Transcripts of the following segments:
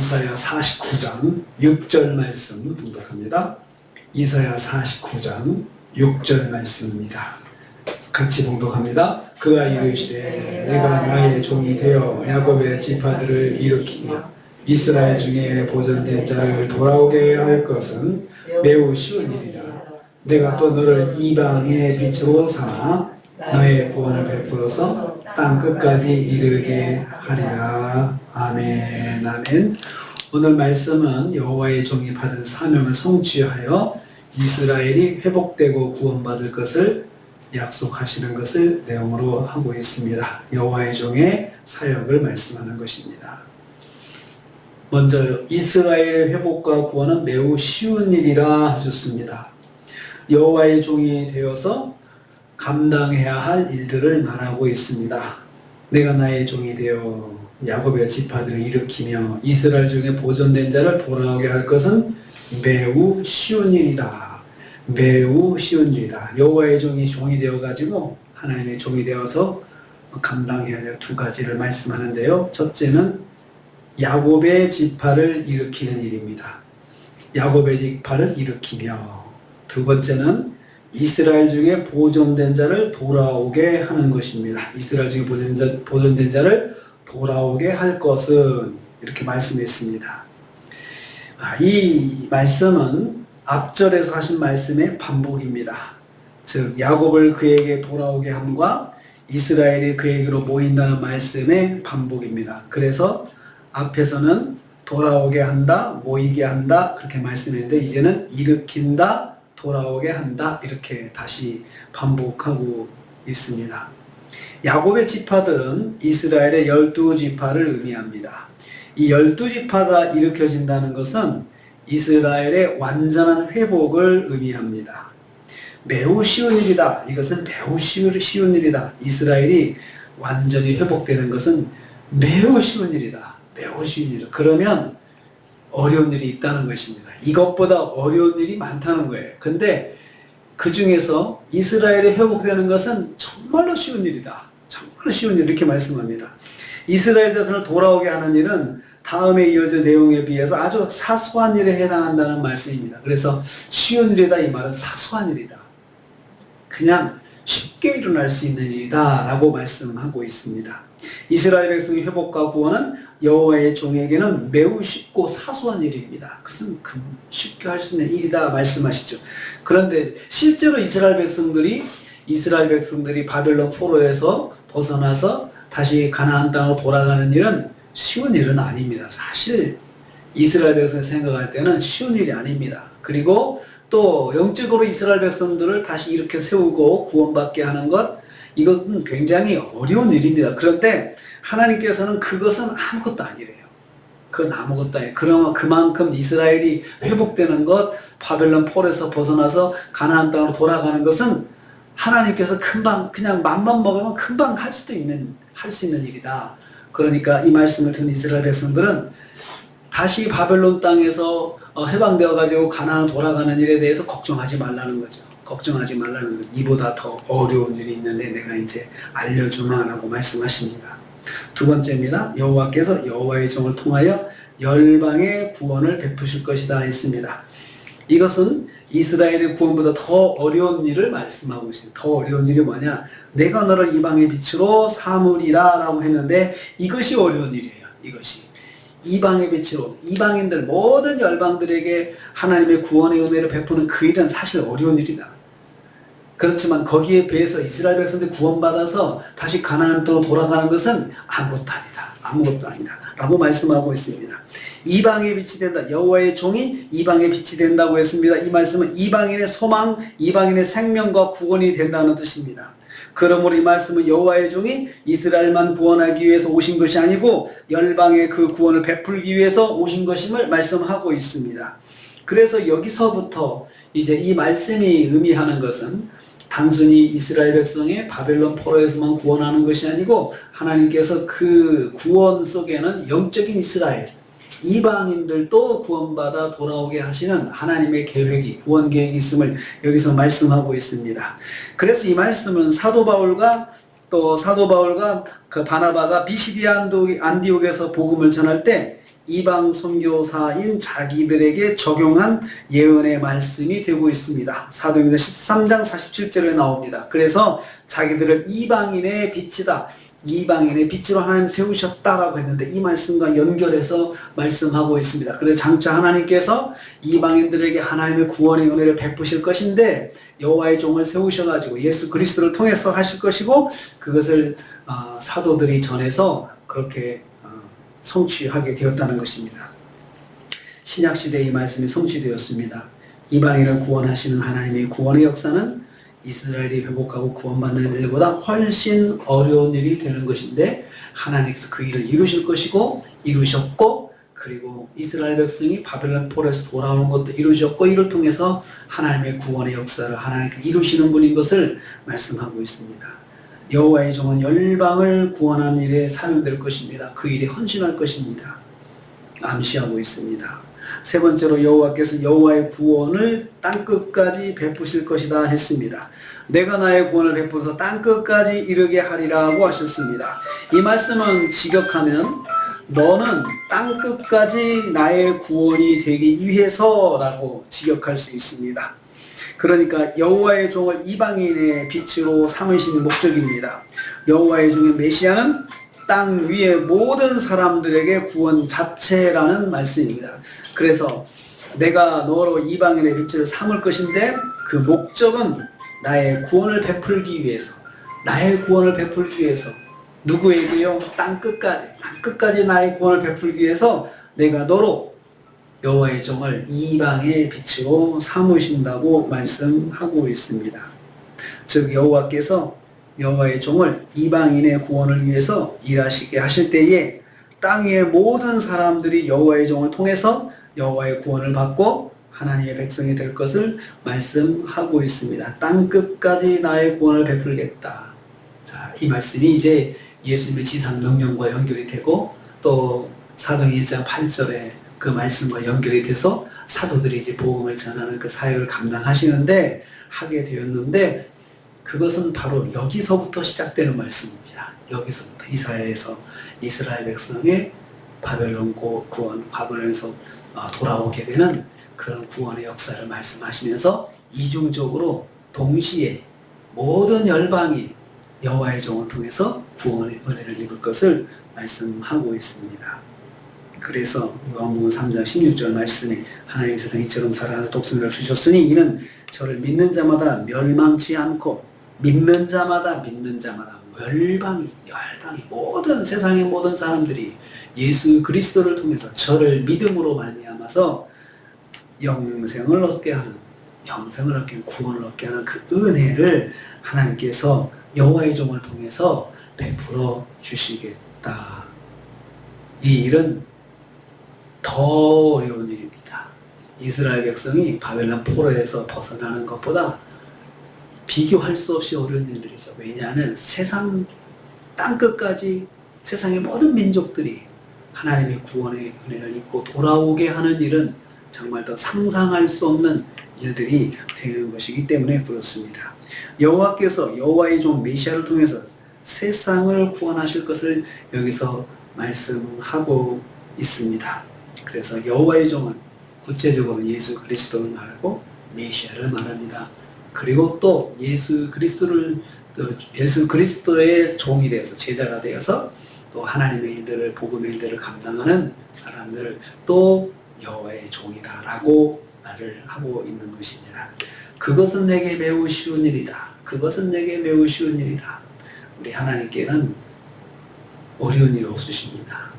이사야 49장 6절 말씀 봉독합니다. 이사야 49장 6절 말씀입니다. 같이 봉독합니다. 그가 이르시되 내가 나의 종이 되어 야곱의 지파들을 일으키며 이스라엘 중에 보존된 자를 돌아오게 할 것은 매우 쉬운 일이라. 내가 또 너를 이방의 빛으로 삼아 너의 구원을 베풀어서 땅 끝까지 이르게 하리라. 아멘. 아멘. 오늘 말씀은 여호와의 종이 받은 사명을 성취하여 이스라엘이 회복되고 구원받을 것을 약속하시는 것을 내용으로 하고 있습니다. 여호와의 종의 사역을 말씀하는 것입니다. 먼저 이스라엘의 회복과 구원은 매우 쉬운 일이라 하셨습니다. 여호와의 종이 되어서 감당해야 할 일들을 말하고 있습니다. 내가 나의 종이 되어 야곱의 지파들을 일으키며 이스라엘 중에 보존된 자를 돌아오게 할 것은 매우 쉬운 일이다. 매우 쉬운 일이다. 여호와의 종이 되어가지고 하나님의 종이 되어서 감당해야 될 두 가지를 말씀하는데요. 첫째는 야곱의 지파를 일으키는 일입니다. 야곱의 지파를 일으키며, 두 번째는 이스라엘 중에 보존된 자를 돌아오게 하는 것입니다. 이스라엘 중에 보존된 자를 돌아오게 할 것은, 이렇게 말씀했습니다. 이 말씀은 앞절에서 하신 말씀의 반복입니다. 즉 야곱을 그에게 돌아오게 함과 이스라엘이 그에게로 모인다는 말씀의 반복입니다. 그래서 앞에서는 돌아오게 한다, 모이게 한다 그렇게 말씀했는데, 이제는 일으킨다, 돌아오게 한다 이렇게 다시 반복하고 있습니다. 야곱의 지파들은 이스라엘의 12지파를 의미합니다. 이 12지파가 일으켜진다는 것은 이스라엘의 완전한 회복을 의미합니다. 매우 쉬운 일이다. 이것은 매우 쉬운 일이다. 이스라엘이 완전히 회복되는 것은 매우 쉬운 일이다. 매우 쉬운 일이다. 그러면 어려운 일이 있다는 것입니다. 이것보다 어려운 일이 많다는 거예요. 근데 그 중에서 이스라엘이 회복되는 것은 정말로 쉬운 일이다. 정말로 쉬운 일, 이렇게 말씀합니다. 이스라엘 자손을 돌아오게 하는 일은 다음에 이어질 내용에 비해서 아주 사소한 일에 해당한다는 말씀입니다. 그래서 쉬운 일이다, 이 말은 사소한 일이다. 그냥 쉽게 일어날 수 있는 일이다 라고 말씀하고 있습니다. 이스라엘 백성의 회복과 구원은 여호와의 종에게는 매우 쉽고 사소한 일입니다. 그것은 쉽게 할 수 있는 일이다 말씀하시죠. 그런데 실제로 이스라엘 백성들이 바벨론 포로에서 벗어나서 다시 가나안 땅으로 돌아가는 일은 쉬운 일은 아닙니다. 사실 이스라엘 백성이 생각할 때는 쉬운 일이 아닙니다. 그리고 또 영적으로 이스라엘 백성들을 다시 이렇게 세우고 구원받게 하는 것, 이것은 굉장히 어려운 일입니다. 그런데 하나님께서는 그것은 아무것도 아니래요. 그건 아무것도 아니에요. 그러면 그만큼 이스라엘이 회복되는 것, 바벨론 폴에서 벗어나서 가나안 땅으로 돌아가는 것은 하나님께서 금방, 그냥 맘만 먹으면 금방 할 수 있는 일이다. 그러니까 이 말씀을 듣는 이스라엘 백성들은 다시 바벨론 땅에서 해방되어 가지고 가나안 돌아가는 일에 대해서 걱정하지 말라는 거죠. 걱정하지 말라는 것. 이보다 더 어려운 일이 있는데 내가 이제 알려주마라고 말씀하십니다. 두 번째입니다. 여호와께서 여호와의 종을 통하여 열방의 구원을 베푸실 것이다 했습니다. 이것은 이스라엘의 구원보다 더 어려운 일을 말씀하고 있습니다. 더 어려운 일이 뭐냐? 내가 너를 이방의 빛으로 삼으리라 라고 했는데, 이것이 어려운 일이에요. 이것이 이방의 빛으로, 이방인들 모든 열방들에게 하나님의 구원의 은혜를 베푸는 그 일은 사실 어려운 일이다. 그렇지만 거기에 비해서 이스라엘 백성들이 구원받아서 다시 가나안 땅으로 돌아가는 것은 아무것도 아니다. 아무것도 아니다 라고 말씀하고 있습니다. 이방의 빛이 된다. 여호와의 종이 이방의 빛이 된다고 했습니다. 이 말씀은 이방인의 소망, 이방인의 생명과 구원이 된다는 뜻입니다. 그러므로 이 말씀은 여호와의 종이 이스라엘만 구원하기 위해서 오신 것이 아니고 열방의 그 구원을 베풀기 위해서 오신 것임을 말씀하고 있습니다. 그래서 여기서부터 이제 이 말씀이 의미하는 것은 단순히 이스라엘 백성의 바벨론 포로에서만 구원하는 것이 아니고, 하나님께서 그 구원 속에는 영적인 이스라엘, 이방인들도 구원받아 돌아오게 하시는 하나님의 계획이, 구원 계획이 있음을 여기서 말씀하고 있습니다. 그래서 이 말씀은 사도 바울과 그 바나바가 비시디아 안디옥에서 복음을 전할 때 이방 선교사인 자기들에게 적용한 예언의 말씀이 되고 있습니다. 사도행전 13장 47절에 나옵니다. 그래서 자기들을 이방인의 빛이다, 이방인의 빛으로 하나님 세우셨다라고 했는데 이 말씀과 연결해서 말씀하고 있습니다. 그래서 장차 하나님께서 이방인들에게 하나님의 구원의 은혜를 베푸실 것인데 여호와의 종을 세우셔가지고 예수 그리스도를 통해서 하실 것이고 그것을 사도들이 전해서 그렇게 성취하게 되었다는 것입니다. 신약시대에 이 말씀이 성취되었습니다. 이방인을 구원하시는 하나님의 구원의 역사는 이스라엘이 회복하고 구원받는 일보다 훨씬 어려운 일이 되는 것인데 하나님께서 그 일을 이루실 것이고 이루셨고 그리고 이스라엘 백성이 바벨론 폴에서 돌아오는 것도 이루셨고 이를 통해서 하나님의 구원의 역사를 하나님께 이루시는 분인 것을 말씀하고 있습니다. 여호와의 종은 열방을 구원하는 일에 사용될 것입니다. 그 일에 헌신할 것입니다. 암시하고 있습니다. 세 번째로 여호와께서 여호와의 구원을 땅끝까지 베푸실 것이다 했습니다. 내가 나의 구원을 베푸서 땅끝까지 이르게 하리라고 하셨습니다. 이 말씀은 직역하면 너는 땅끝까지 나의 구원이 되기 위해서라고 직역할 수 있습니다. 그러니까 여호와의 종을 이방인의 빛으로 삼으신 목적입니다. 여호와의 종의 메시아는 땅 위의 모든 사람들에게 구원 자체라는 말씀입니다. 그래서 내가 너로 이방인의 빛을 삼을 것인데 그 목적은 나의 구원을 베풀기 위해서, 나의 구원을 베풀기 위해서 누구에게요? 땅끝까지 나의 구원을 베풀기 위해서 내가 너로 여호와의 종을 이방의 빛으로 삼으신다고 말씀하고 있습니다. 즉 여호와께서 여호와의 종을 이방인의 구원을 위해서 일하시게 하실 때에 땅 위의 모든 사람들이 여호와의 종을 통해서 여호와의 구원을 받고 하나님의 백성이 될 것을 말씀하고 있습니다. 땅 끝까지 나의 구원을 베풀겠다. 자, 이 말씀이 이제 예수님의 지상 명령과 연결이 되고 또 사도행 1장 8절에 그 말씀과 연결이 돼서 사도들이 이제 복음을 전하는 그 사역을 감당하시는데 하게 되었는데 그것은 바로 여기서부터 시작되는 말씀입니다. 여기서부터 이사야에서 이스라엘 백성의 바벨론 구원, 바벨론에서 돌아오게 되는 그런 구원의 역사를 말씀하시면서 이중적으로 동시에 모든 열방이 여호와의 종을 통해서 구원의 은혜를 입을 것을 말씀하고 있습니다. 그래서 요한복음 3장 16절 말씀에 하나님 세상 이처럼 사랑하사 독생자를 주셨으니 이는 저를 믿는 자마다 멸망치 않고 믿는 자마다 열방이 모든 세상의 모든 사람들이 예수 그리스도를 통해서 저를 믿음으로 말미암아서 영생을 얻게 하는 구원을 얻게 하는 그 은혜를 하나님께서 여호와의 종을 통해서 베풀어 주시겠다. 이 일은 더 어려운 일입니다. 이스라엘 백성이 바벨론 포로에서 벗어나는 것보다 비교할 수 없이 어려운 일들이죠. 왜냐하면 세상 땅끝까지 세상의 모든 민족들이 하나님의 구원의 은혜를 입고 돌아오게 하는 일은 정말 더 상상할 수 없는 일들이 되는 것이기 때문에 그렇습니다. 여호와께서 여호와의 종 메시아를 통해서 세상을 구원하실 것을 여기서 말씀하고 있습니다. 그래서 여호와의 종은 구체적으로 예수 그리스도를 말하고 메시아를 말합니다. 그리고 또 예수 그리스도의 종이 되어서 제자가 되어서 또 하나님의 일들을 복음의 일들을 감당하는 사람들을 또 여호와의 종이다라고 말을 하고 있는 것입니다. 그것은 내게 매우 쉬운 일이다. 우리 하나님께는 어려운 일이 없으십니다.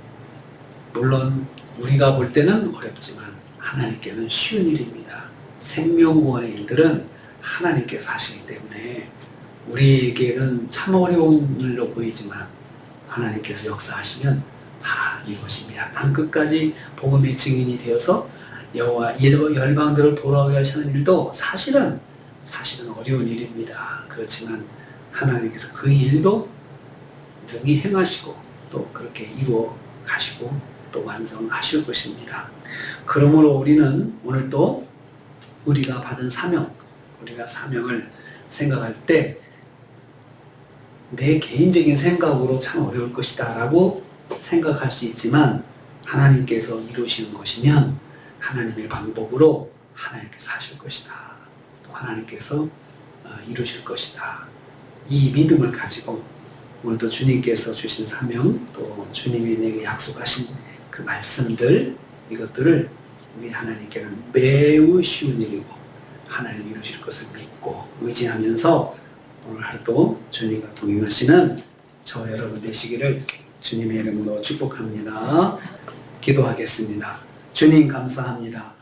물론 우리가 볼 때는 어렵지만 하나님께는 쉬운 일입니다. 생명구원의 일들은 하나님께서 하시기 때문에 우리에게는 참 어려운 일로 보이지만 하나님께서 역사하시면 다 이루어집니다. 땅끝까지 복음의 증인이 되어서 여호와 열방들을 돌아오게 하시는 일도 사실은 어려운 일입니다. 그렇지만 하나님께서 그 일도 능히 행하시고 또 그렇게 이루어 가시고 또 완성하실 것입니다. 그러므로 우리는 오늘 또 우리가 받은 사명을 생각할 때 내 개인적인 생각으로 참 어려울 것이다 라고 생각할 수 있지만 하나님께서 이루시는 것이면 하나님의 방법으로 하나님께서 하실 것이다. 또 하나님께서 이루실 것이다. 이 믿음을 가지고 오늘도 주님께서 주신 사명, 또 주님이 내게 약속하신 그 말씀들, 이것들을 우리 하나님께는 매우 쉬운 일이고 하나님 이루실 것을 믿고 의지하면서 오늘 하루도 주님과 동행하시는 저 여러분 되시기를 주님의 이름으로 축복합니다. 기도하겠습니다. 주님 감사합니다.